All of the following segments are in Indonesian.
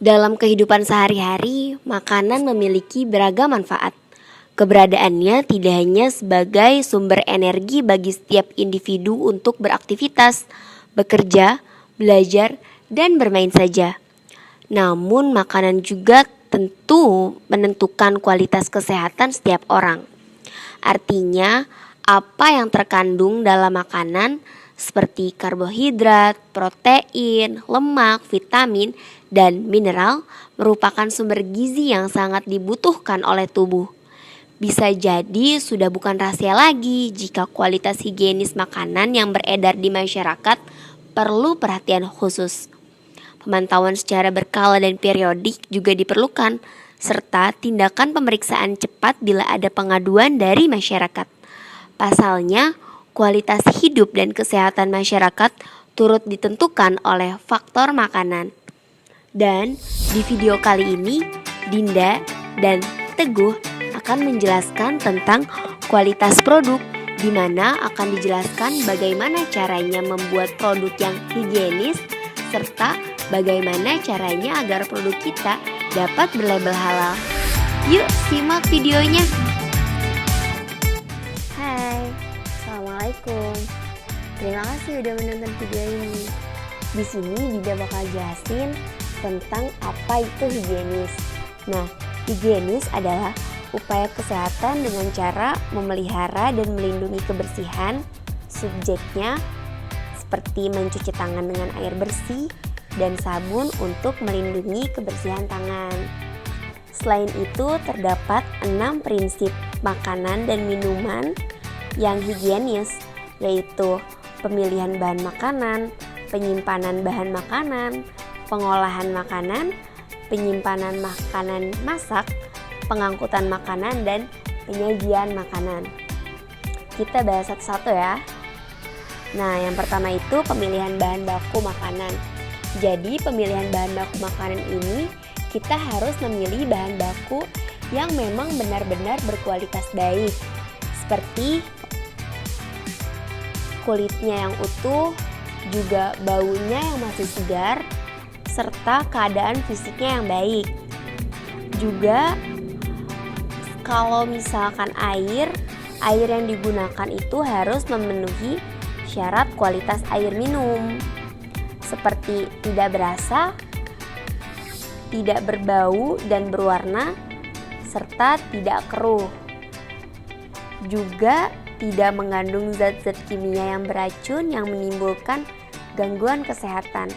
Dalam kehidupan sehari-hari, makanan memiliki beragam manfaat. Keberadaannya tidak hanya sebagai sumber energi bagi setiap individu untuk beraktivitas, bekerja, belajar, dan bermain saja. Namun, makanan juga tentu menentukan kualitas kesehatan setiap orang. Artinya, apa yang terkandung dalam makanan seperti karbohidrat, protein, lemak, vitamin, dan mineral merupakan sumber gizi yang sangat dibutuhkan oleh tubuh. Bisa jadi sudah bukan rahasia lagi jika kualitas higienis makanan yang beredar di masyarakat perlu perhatian khusus. Pemantauan secara berkala dan periodik juga diperlukan, serta tindakan pemeriksaan cepat bila ada pengaduan dari masyarakat. Pasalnya, kualitas hidup dan kesehatan masyarakat turut ditentukan oleh faktor makanan. Dan di video kali ini, Dinda dan Teguh akan menjelaskan tentang kualitas produk, di mana akan dijelaskan bagaimana caranya membuat produk yang higienis, serta bagaimana caranya agar produk kita dapat berlabel halal. Yuk simak videonya. Hai, Assalamualaikum. Terima kasih udah menonton video ini. Di sini Dinda bakal jelasin tentang apa itu higienis. Nah, higienis adalah upaya kesehatan dengan cara memelihara dan melindungi kebersihan subjeknya, seperti mencuci tangan dengan air bersih dan sabun untuk melindungi kebersihan tangan. Selain itu, terdapat 6 prinsip makanan dan minuman yang higienis, yaitu pemilihan bahan makanan, penyimpanan bahan makanan, pengolahan makanan, penyimpanan makanan masak, pengangkutan makanan, dan penyajian makanan. Kita bahas satu-satu ya. Nah, yang pertama itu pemilihan bahan baku makanan. Jadi, pemilihan bahan baku makanan ini kita harus memilih bahan baku yang memang benar-benar berkualitas baik, seperti kulitnya yang utuh, juga baunya yang masih segar, serta keadaan fisiknya yang baik. Juga kalau misalkan air yang digunakan itu harus memenuhi syarat kualitas air minum, seperti tidak berasa, tidak berbau dan berwarna, serta tidak keruh. Juga tidak mengandung zat-zat kimia yang beracun yang menimbulkan gangguan kesehatan.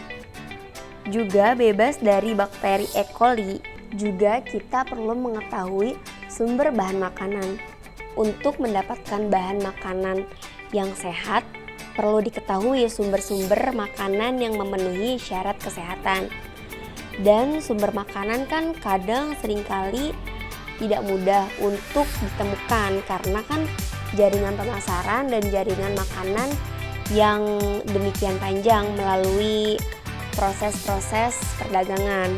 Juga bebas dari bakteri E. coli. Juga kita perlu mengetahui sumber bahan makanan. Untuk mendapatkan bahan makanan yang sehat, perlu diketahui sumber-sumber makanan yang memenuhi syarat kesehatan. Dan sumber makanan kan kadang seringkali tidak mudah untuk ditemukan karena kan jaringan pemasaran dan jaringan makanan yang demikian panjang melalui proses-proses perdagangan.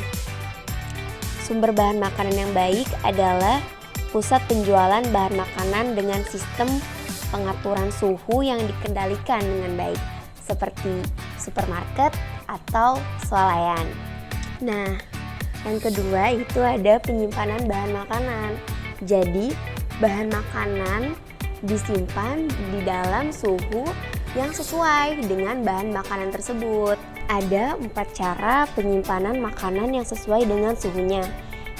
Sumber bahan makanan yang baik adalah pusat penjualan bahan makanan dengan sistem pengaturan suhu yang dikendalikan dengan baik, seperti supermarket atau swalayan. Nah, yang kedua itu ada penyimpanan bahan makanan. Jadi, bahan makanan disimpan di dalam suhu yang sesuai dengan bahan makanan tersebut. Ada 4 cara penyimpanan makanan yang sesuai dengan suhunya,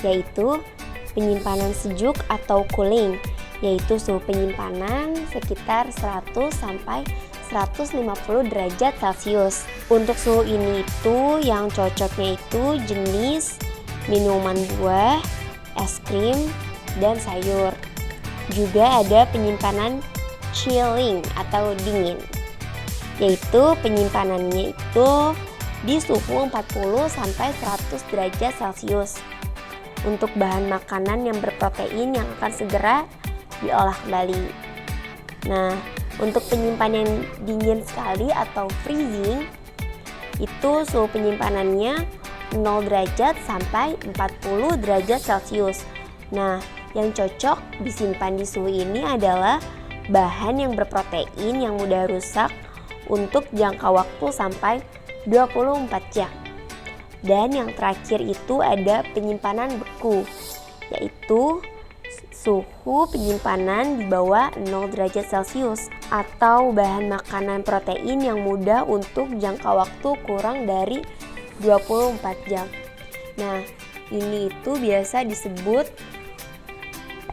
yaitu penyimpanan sejuk atau cooling, yaitu suhu penyimpanan sekitar 100 sampai 150 derajat Celcius. Untuk suhu ini itu yang cocoknya itu jenis minuman buah, es krim, dan sayur. Juga ada penyimpanan chilling atau dingin, yaitu penyimpanannya itu di suhu 40 sampai 100 derajat Celcius. Untuk bahan makanan yang berprotein yang akan segera diolah kembali. Nah, untuk penyimpanan yang dingin sekali atau freezing, itu suhu penyimpanannya 0 derajat sampai 40 derajat Celcius. Nah, yang cocok disimpan di suhu ini adalah bahan yang berprotein yang mudah rusak untuk jangka waktu sampai 24 jam. Dan yang terakhir itu ada penyimpanan beku, yaitu suhu penyimpanan di bawah 0 derajat Celcius atau bahan makanan protein yang mudah untuk jangka waktu kurang dari 24 jam. Nah, ini itu biasa disebut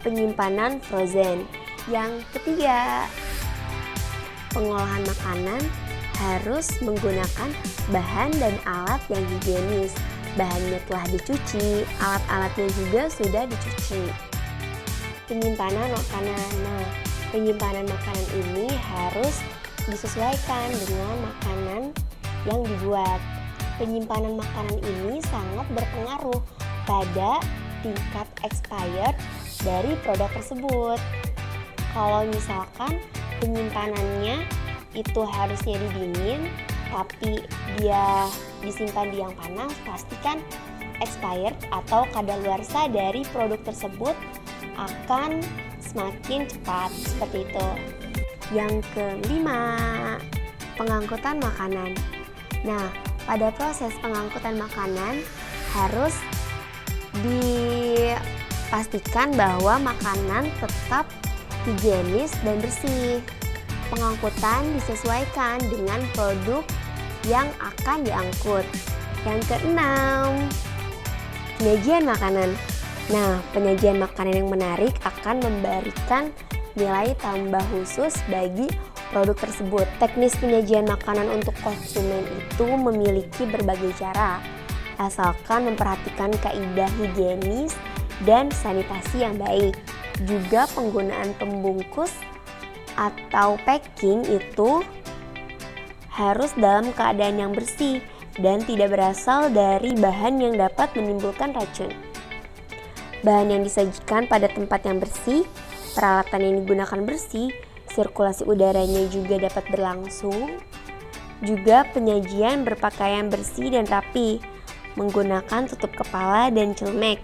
penyimpanan frozen. Yang ketiga, pengolahan makanan harus menggunakan bahan dan alat yang higienis. Bahannya telah dicuci, alat-alatnya juga sudah dicuci. Penyimpanan makanan. Nah, penyimpanan makanan ini harus disesuaikan dengan makanan yang dibuat. Penyimpanan makanan ini sangat berpengaruh pada tingkat expired dari produk tersebut. Kalau misalkan penyimpanannya itu harusnya di dingin, tapi dia disimpan di yang panas, pastikan expired atau kadaluarsa dari produk tersebut akan semakin cepat, seperti itu. Yang kelima, pengangkutan makanan. Nah, pada proses pengangkutan makanan harus dipastikan bahwa makanan tetap higienis dan bersih. Pengangkutan disesuaikan dengan produk yang akan diangkut. Yang keenam, penyajian makanan. Nah, penyajian makanan yang menarik akan memberikan nilai tambah khusus bagi produk tersebut. Teknis penyajian makanan untuk konsumen itu memiliki berbagai cara, asalkan memperhatikan kaidah higienis dan sanitasi yang baik. Juga penggunaan pembungkus atau packing itu harus dalam keadaan yang bersih dan tidak berasal dari bahan yang dapat menimbulkan racun. Bahan yang disajikan pada tempat yang bersih, peralatan yang digunakan bersih, sirkulasi udaranya juga dapat berlangsung. Juga penyajian berpakaian bersih dan rapi, menggunakan tutup kepala dan celemek.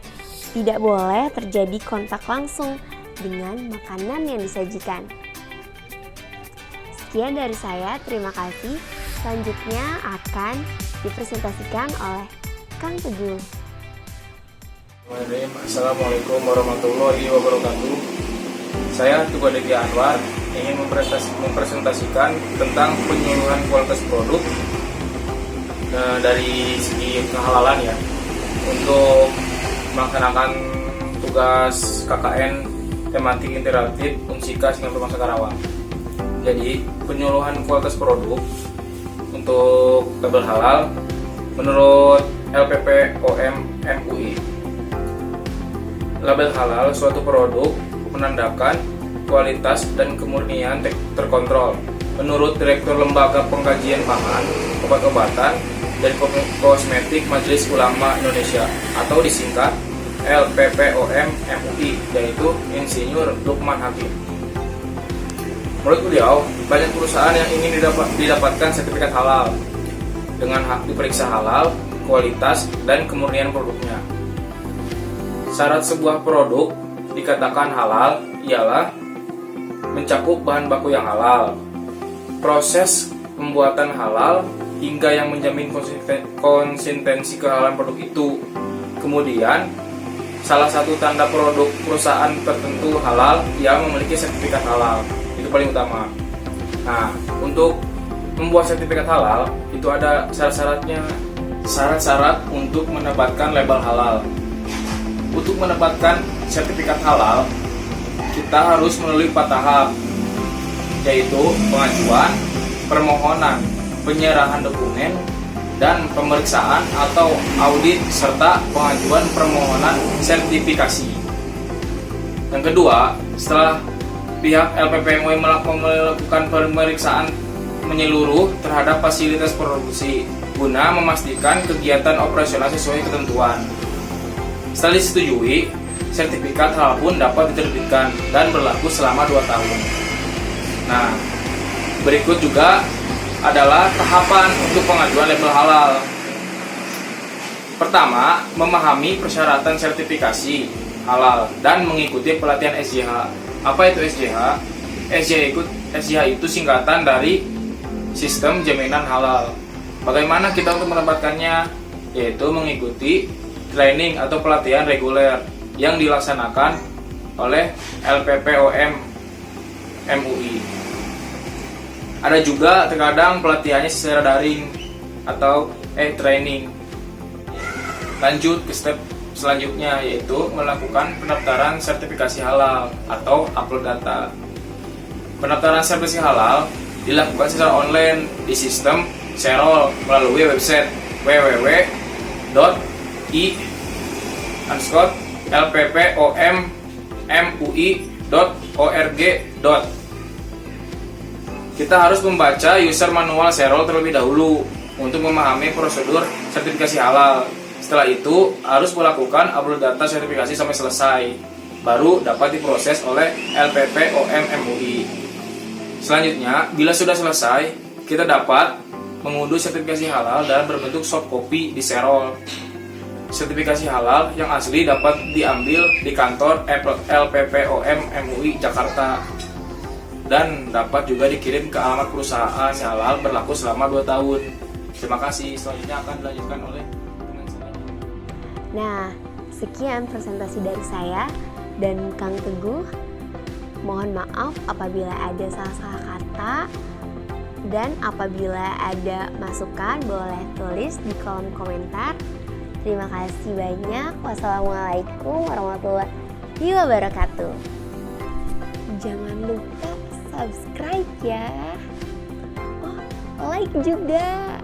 Tidak boleh terjadi kontak langsung dengan makanan yang disajikan. Sekian dari saya, terima kasih. Selanjutnya akan dipresentasikan oleh Kang Teguh. Assalamualaikum warahmatullahi wabarakatuh. Saya Teguh Aditya Anwar ingin mempresentasikan tentang penyuluhan kualitas produk dari segi kehalalan ya, untuk melaksanakan tugas KKN tematik interaktif Unsika Singapura Masa Karawang. Jadi penyuluhan kualitas produk untuk label halal menurut LPPOM MUI. Label halal suatu produk menandakan kualitas dan kemurnian terkontrol menurut Direktur Lembaga Pengkajian Pangan, Obat-obatan, dan Kosmetik Majelis Ulama Indonesia atau disingkat LPPOM MUI, yaitu Insinyur Lukman Hakim. Menurut beliau, banyak perusahaan yang ingin didapatkan sertifikat halal dengan hak diperiksa halal, kualitas, dan kemurnian produknya. Syarat sebuah produk dikatakan halal ialah mencakup bahan baku yang halal, proses pembuatan halal, hingga yang menjamin konsistensi kehalalan produk itu. Kemudian, salah satu tanda produk perusahaan tertentu halal yang memiliki sertifikat halal. Itu paling utama. Nah, untuk membuat sertifikat halal itu ada syarat-syaratnya. Syarat-syarat untuk mendapatkan label halal. Untuk mendapatkan sertifikat halal, kita harus melalui 4 tahap, yaitu pengajuan, permohonan, penyerahan dokumen, dan pemeriksaan atau audit, serta pengajuan permohonan sertifikasi. Yang kedua, setelah pihak LPPMUI melakukan pemeriksaan menyeluruh terhadap fasilitas produksi guna memastikan kegiatan operasional sesuai ketentuan. Setelah disetujui, sertifikat halal pun dapat diterbitkan dan berlaku selama 2 tahun. Nah, berikut juga adalah tahapan untuk pengajuan label halal. Pertama, memahami persyaratan sertifikasi halal dan mengikuti pelatihan SJH. Apa itu SJH? SJH itu singkatan dari Sistem Jaminan Halal. Bagaimana kita untuk mendapatkannya? yaitu mengikuti training atau pelatihan reguler yang dilaksanakan oleh LPPOM MUI. Ada juga terkadang pelatihannya secara daring atau training. Lanjut ke step selanjutnya, yaitu melakukan pendaftaran sertifikasi halal atau upload data. Pendaftaran sertifikasi halal dilakukan secara online di sistem Serol melalui website www.i_lppommui.org. Kita harus membaca user manual Serol terlebih dahulu untuk memahami prosedur sertifikasi halal. Setelah itu harus melakukan upload data sertifikasi sampai selesai, baru dapat diproses oleh LPPOM MUI. Selanjutnya, bila sudah selesai, kita dapat mengunduh sertifikasi halal dalam berbentuk soft copy di Serol. Sertifikasi halal yang asli dapat diambil di kantor LPPOM MUI Jakarta dan dapat juga dikirim ke alamat perusahaan halal berlaku selama 2 tahun. Terima kasih. Selanjutnya akan dilanjutkan oleh teman saya. Nah, sekian presentasi dari saya dan Kang Teguh. Mohon maaf apabila ada salah-salah kata, dan apabila ada masukan boleh tulis di kolom komentar. Terima kasih banyak. Wassalamualaikum warahmatullahi wabarakatuh. Jangan lupa subscribe ya. Oh, like juga.